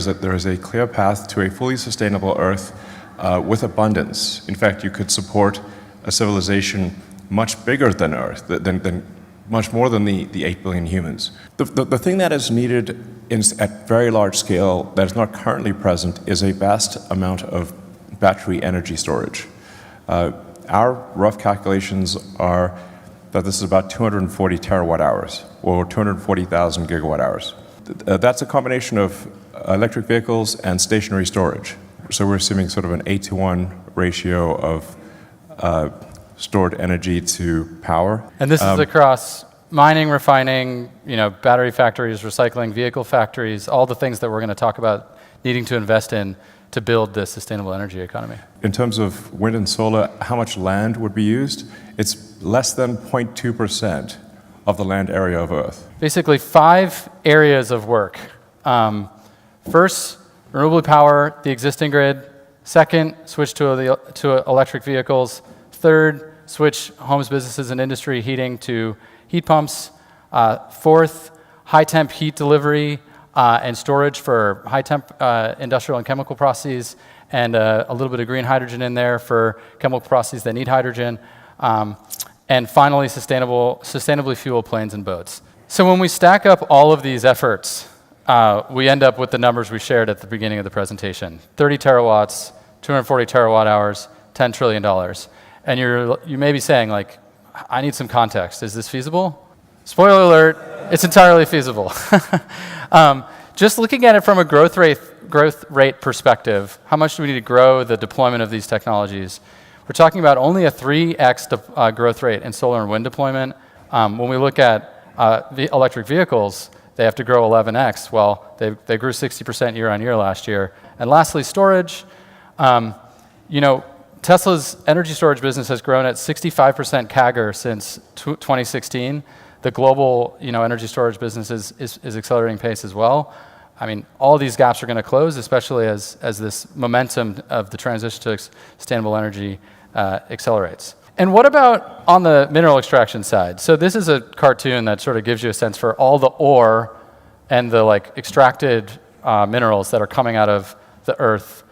There is a clear path to a fully sustainable Earth with abundance. In fact, you could support a civilization much bigger than Earth, much more than the 8 billion humans. The thing that is needed at very large scale that is not currently present is a vast amount of battery energy storage. Our rough calculations are that this is about 240 terawatt hours, or 240,000 gigawatt hours. That's a combination of electric vehicles and stationary storage. So we're assuming sort of an 8-to-1 ratio of stored energy to power. And this is across mining, refining, battery factories, recycling, vehicle factories, all the things that we're going to talk about needing to invest in to build this sustainable energy economy. In terms of wind and solar, how much land would be used? It's less than 0.2% of the land area of Earth. Basically 5 areas of work. First, renewable power, the existing grid. Second, switch to electric vehicles. Third, switch homes, businesses, and industry heating to heat pumps. Fourth, high-temp heat delivery and storage for high-temp industrial and chemical processes, and a little bit of green hydrogen in there for chemical processes that need hydrogen. And finally, sustainably fuel planes and boats. So when we stack up all of these efforts, we end up with the numbers we shared at the beginning of the presentation. 30 terawatts, 240 terawatt hours, $10 trillion. And you may be saying, like, I need some context. Is this feasible? Spoiler alert, it's entirely feasible. Just looking at it from a growth rate perspective, how much do we need to grow the deployment of these technologies? We're talking about only a 3x growth rate in solar and wind deployment. When we look at the electric vehicles, they have to grow 11x. Well, they grew 60% year on year last year. And lastly, storage. Tesla's energy storage business has grown at 65% CAGR since 2016. The global energy storage business is accelerating pace as well. I mean, all these gaps are going to close, especially as this momentum of the transition to sustainable energy accelerates. And what about on the mineral extraction side? So this is a cartoon that sort of gives you a sense for all the ore and the extracted minerals that are coming out of the earth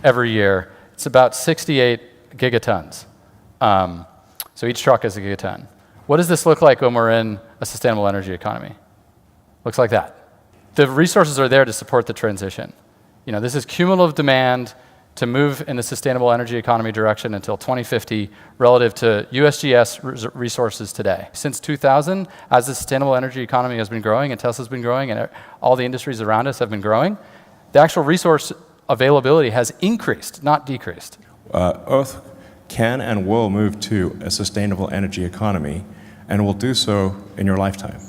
every year. It's about 68 gigatons. So each truck is a gigaton. What does this look like when we're in a sustainable energy economy? Looks like that. The resources are there to support the transition. This is cumulative demand to move in the sustainable energy economy direction until 2050 relative to USGS resources today. Since 2000, as the sustainable energy economy has been growing and Tesla's been growing and all the industries around us have been growing, the actual resource availability has increased, not decreased. Earth can and will move to a sustainable energy economy, and will do so in your lifetime.